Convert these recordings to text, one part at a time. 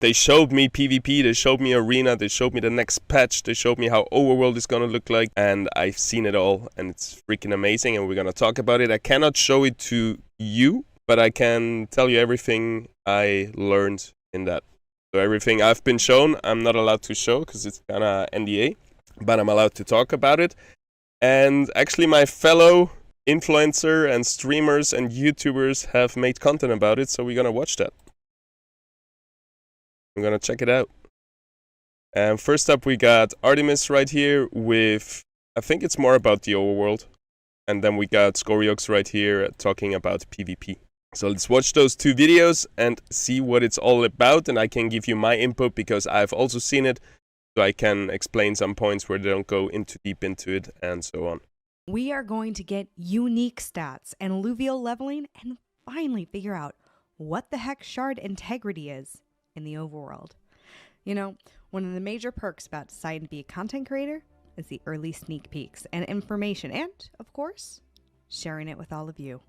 They showed me PvP, they showed me Arena, they showed me the next patch, they showed me how Overworld is gonna look like, and I've seen it all, and it's freaking amazing, and we're gonna talk about it. I cannot show it to you, but I can tell you everything I learned in that. So everything I've been shown, I'm not allowed to show, because it's kinda NDA, but I'm allowed to talk about it. And actually my fellow influencer and streamers and YouTubers have made content about it, so we're gonna watch that. I'm gonna check it out. And first up we got Artemis right here with, I think it's more about the overworld. And then we got Scoriox right here talking about PvP. So let's watch those two videos and see what it's all about, and I can give you my input because I've also seen it, so I can explain some points where they don't go into deep into it and so on. We are going to get unique stats and alluvial leveling and finally figure out what the heck shard integrity is in the overworld. You know, one of the major perks about deciding to be a content creator is the early sneak peeks and information and, of course, sharing it with all of you.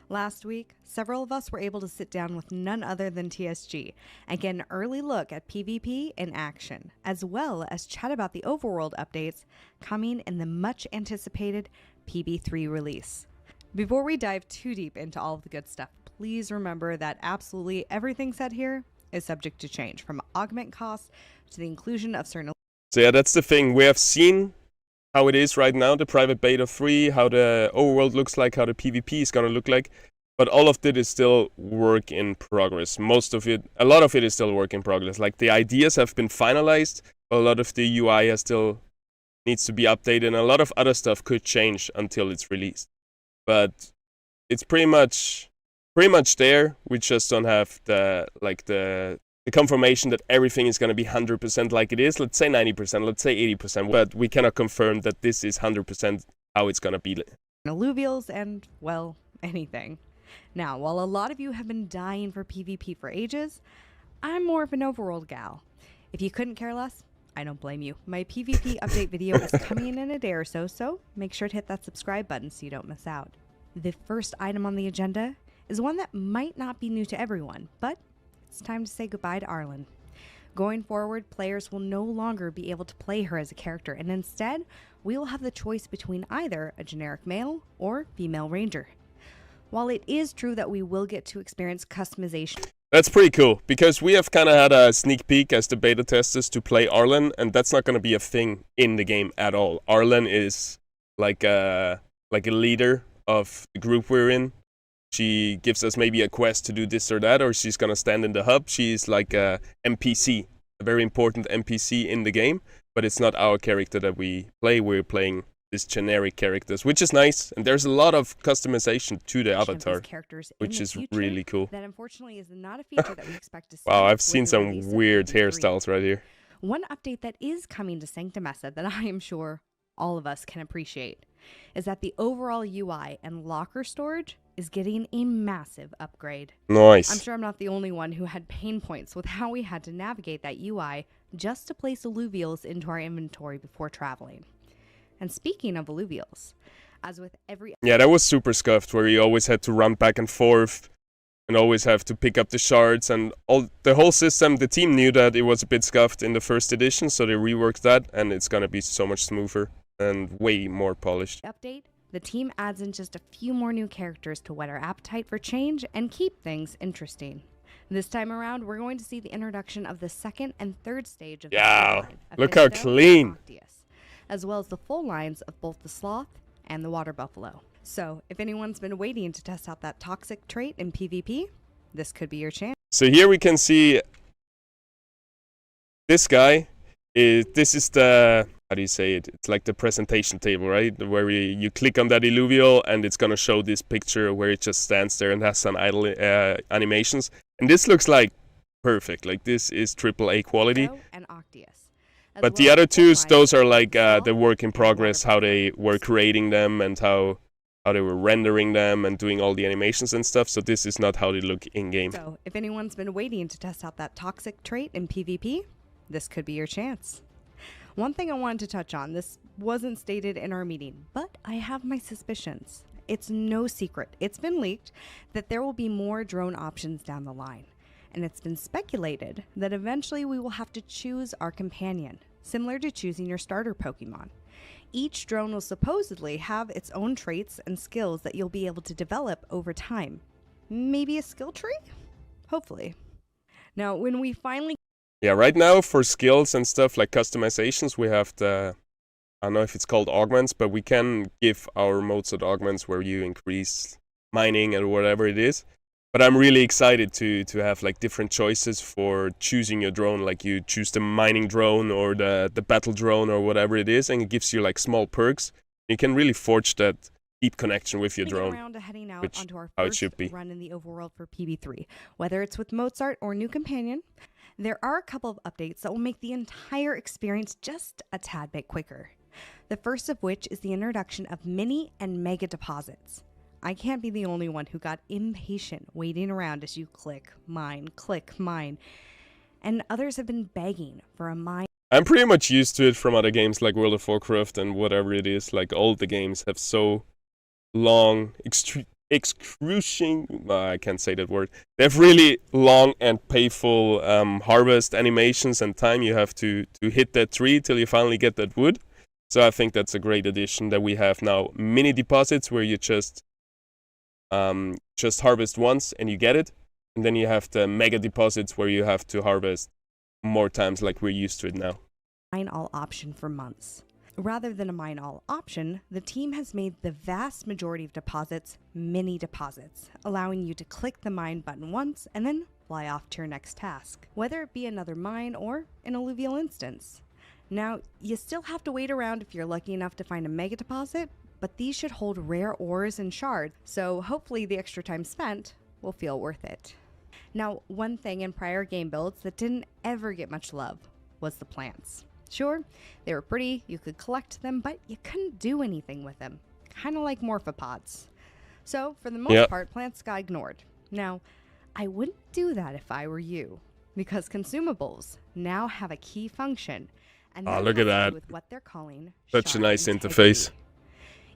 Last week, several of us were able to sit down with none other than TSG and get an early look at PvP in action, as well as chat about the overworld updates coming in the much anticipated PB3 release. Before we dive too deep into all of the good stuff, please remember that absolutely everything said here is subject to change, from augment costs to the inclusion of certain... So yeah, that's the thing. We have seen how it is right now, the private beta 3, how the overworld looks like, how the PvP is gonna look like, but all of it is still work in progress. Most of it, a lot of it is still work in progress. Like the ideas have been finalized, but a lot of the UI has still needs to be updated, and a lot of other stuff could change until it's released. But it's pretty much there. We just don't have the confirmation that everything is going to be 100% like it is. Let's say 90%, let's say 80%, but we cannot confirm that this is 100% how it's going to be. Alluvials and, well, anything. Now, while a lot of you have been dying for PvP for ages, I'm more of an overworld gal. If you couldn't care less, I don't blame you. My PvP update video is coming in a day or so, so make sure to hit that subscribe button so you don't miss out. The first item on the agenda is one that might not be new to everyone, but it's time to say goodbye to Arland. Going forward, players will no longer be able to play her as a character, and instead, we will have the choice between either a generic male or female ranger. While it is true that we will get to experience customization... That's pretty cool, because we have kind of had a sneak peek as the beta testers to play Arland, and that's not going to be a thing in the game at all. Arland is like a leader of the group we're in. She gives us maybe a quest to do this or that, or she's gonna stand in the hub. She's like a NPC, a very important NPC in the game, but it's not our character that we play. We're playing these generic characters, which is nice, and there's a lot of customization to the avatar, which is really cool. That unfortunately is not a feature that we expect to see. Wow, I've seen some weird hairstyles right here. One update that is coming to Sanctimessa that I am sure all of us can appreciate is that the overall UI and locker storage is getting a massive upgrade. Nice. I'm sure I'm not the only one who had pain points with how we had to navigate that UI just to place alluvials into our inventory before traveling. And speaking of alluvials, as with every... Yeah, that was super scuffed, where you always had to run back and forth and always have to pick up the shards, and the whole system. The team knew that it was a bit scuffed in the first edition, so they reworked that, and it's gonna be so much smoother and way more polished. Update. The team adds in just a few more new characters to whet our appetite for change and keep things interesting. This time around, we're going to see the introduction of the second and third stage of the look how clean! As well as the full lines of both the sloth and the water buffalo. So, if anyone's been waiting to test out that toxic trait in PvP, this could be your chance. So here we can see this guy. This is the... how do you say it? It's like the presentation table, right? Where you click on that illuvial and it's gonna show this picture where it just stands there and has some idle animations. And this looks like perfect. Like this is AAA quality. And Octius. But the other two, those are like the work in progress, how they were creating them and how they were rendering them and doing all the animations and stuff. So this is not how they look in-game. So if anyone's been waiting to test out that toxic trait in PvP, this could be your chance. One thing I wanted to touch on, this wasn't stated in our meeting, but I have my suspicions. It's no secret, it's been leaked, that there will be more drone options down the line. And it's been speculated that eventually we will have to choose our companion, similar to choosing your starter Pokemon. Each drone will supposedly have its own traits and skills that you'll be able to develop over time. Maybe a skill tree? Hopefully. Now, when we finally... Yeah, right now for skills and stuff like customizations, we have the... I don't know if it's called Augments, but we can give our Mozart Augments where you increase mining and whatever it is. But I'm really excited to have like different choices for choosing your drone. Like you choose the mining drone or the battle drone or whatever it is, and it gives you like small perks. You can really forge that deep connection with your drone, around to heading out which onto our how it first should be. run in the overworld for PB3. Whether it's with Mozart or new companion, there are a couple of updates that will make the entire experience just a tad bit quicker. The first of which is the introduction of mini and mega deposits. I can't be the only one who got impatient waiting around as you click, mine, and others have been begging for a mine. I'm pretty much used to it from other games like World of Warcraft and whatever it is. Like all the games have so long, excruciating, I can't say that word. They have really long and painful harvest animations and time you have to hit that tree till you finally get that wood. So I think that's a great addition that we have now. Mini deposits where you just harvest once and you get it. And then you have the mega deposits where you have to harvest more times like we're used to it now. Mine all option for months. Rather than a mine all option, the team has made the vast majority of deposits mini deposits, allowing you to click the mine button once and then fly off to your next task, whether it be another mine or an alluvial instance. Now, you still have to wait around if you're lucky enough to find a mega deposit, but these should hold rare ores and shards, so hopefully the extra time spent will feel worth it. Now, one thing in prior game builds that didn't ever get much love was the plants. Sure, they were pretty, you could collect them, but you couldn't do anything with them. Kind of like morphopods. So, for the most part, plants got ignored. Now, I wouldn't do that if I were you, because consumables now have a key function. And look at that. With what they're calling such a nice integrity. interface.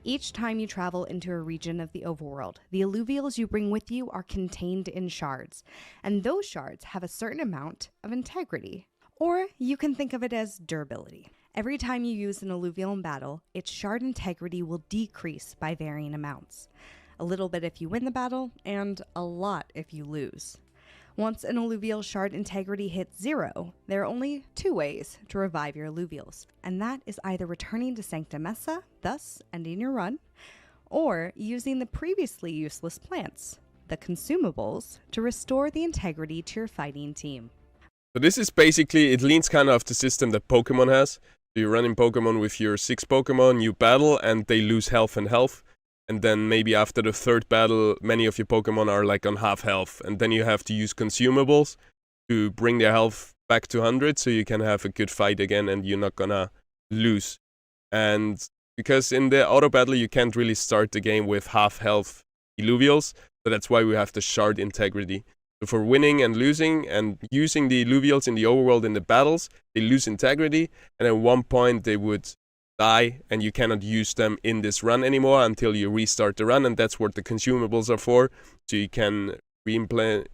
Each time you travel into a region of the overworld, the alluvials you bring with you are contained in shards, and those shards have a certain amount of integrity. Or you can think of it as durability. Every time you use an alluvial in battle, its shard integrity will decrease by varying amounts. A little bit if you win the battle, and a lot if you lose. Once an alluvial shard integrity hits 0, there are only 2 ways to revive your alluvials, and that is either returning to Sancta Mesa, thus ending your run, or using the previously useless plants, the consumables, to restore the integrity to your fighting team. So this is basically, it leans kind of the system that Pokemon has. So you run in Pokemon with your 6 Pokemon, you battle, and they lose health and health. And then maybe after the 3rd battle, many of your Pokemon are like on half health. And then you have to use consumables to bring their health back to 100 so you can have a good fight again and you're not gonna lose. And because in the auto battle you can't really start the game with half health Illuvials, so that's why we have the shard integrity. So for winning and losing and using the Illuvials in the overworld in the battles, they lose integrity, and at one point they would die and you cannot use them in this run anymore until you restart the run, and that's what the consumables are for. So you can re-implant,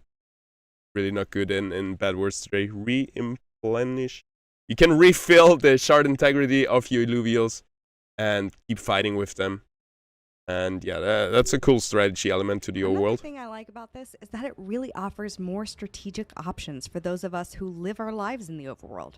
really not good in bad words today, re-implenish. You can refill the shard integrity of your Illuvials and keep fighting with them. And yeah, that's a cool strategy element to the overworld. Another thing I like about this is that it really offers more strategic options for those of us who live our lives in the overworld.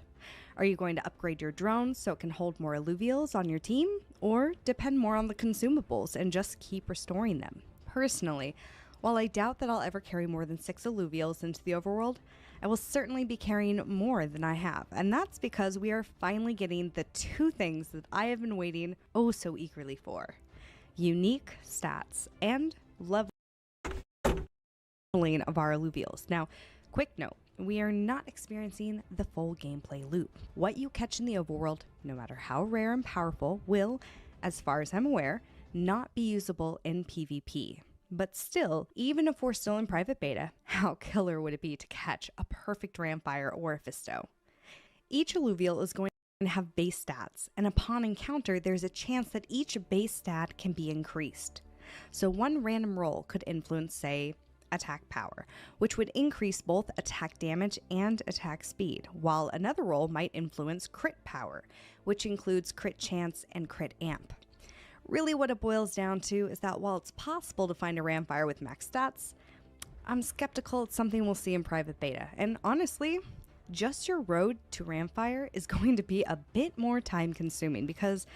Are you going to upgrade your drone so it can hold more alluvials on your team, or depend more on the consumables and just keep restoring them? Personally, while I doubt that I'll ever carry more than 6 alluvials into the overworld, I will certainly be carrying more than I have, and that's because we are finally getting the 2 things that I have been waiting oh so eagerly for. Unique stats and leveling of our alluvials. Now, quick note, we are not experiencing the full gameplay loop. What you catch in the overworld, no matter how rare and powerful, will, as far as I'm aware, not be usable in PvP. But still, even if we're still in private beta, how killer would it be to catch a perfect Ramfire or a Fisto? Each alluvial is going to have base stats, and upon encounter, there's a chance that each base stat can be increased. So one random roll could influence, say, attack power, which would increase both attack damage and attack speed, while another role might influence crit power, which includes crit chance and crit amp. Really what it boils down to is that while it's possible to find a Ramfire with max stats, I'm skeptical it's something we'll see in private beta, and honestly, just your road to Ramfire is going to be a bit more time consuming because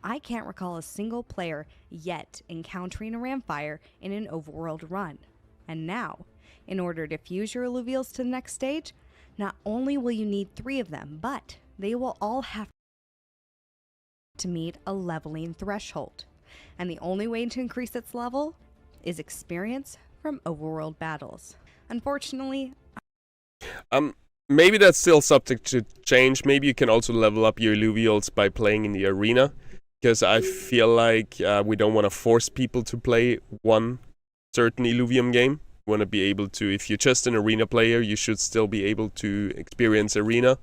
I can't recall a single player yet encountering a Ramfire in an overworld run. And now, in order to fuse your Illuvials to the next stage, not only will you need 3 of them, but they will all have to meet a leveling threshold. And the only way to increase its level is experience from overworld battles. Unfortunately, maybe that's still subject to change. Maybe you can also level up your Illuvials by playing in the arena, because I feel like we don't want to force people to play one certain Illuvium game. You want to be able to, if you're just an arena player, you should still be able to experience arena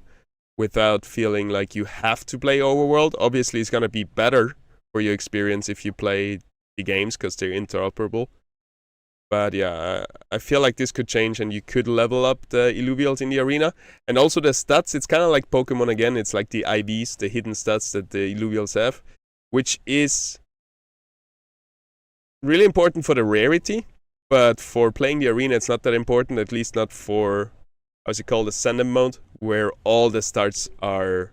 without feeling like you have to play Overworld. Obviously, it's going to be better for your experience if you play the games because they're interoperable. But yeah, I feel like this could change and you could level up the Illuvials in the arena. And also the stats, it's kind of like Pokemon again. It's like the IVs, the hidden stats that the Illuvials have, which is really important for the rarity. But for playing the arena, it's not that important, at least not for, how's it called, the Ascendant mode, where all the stats are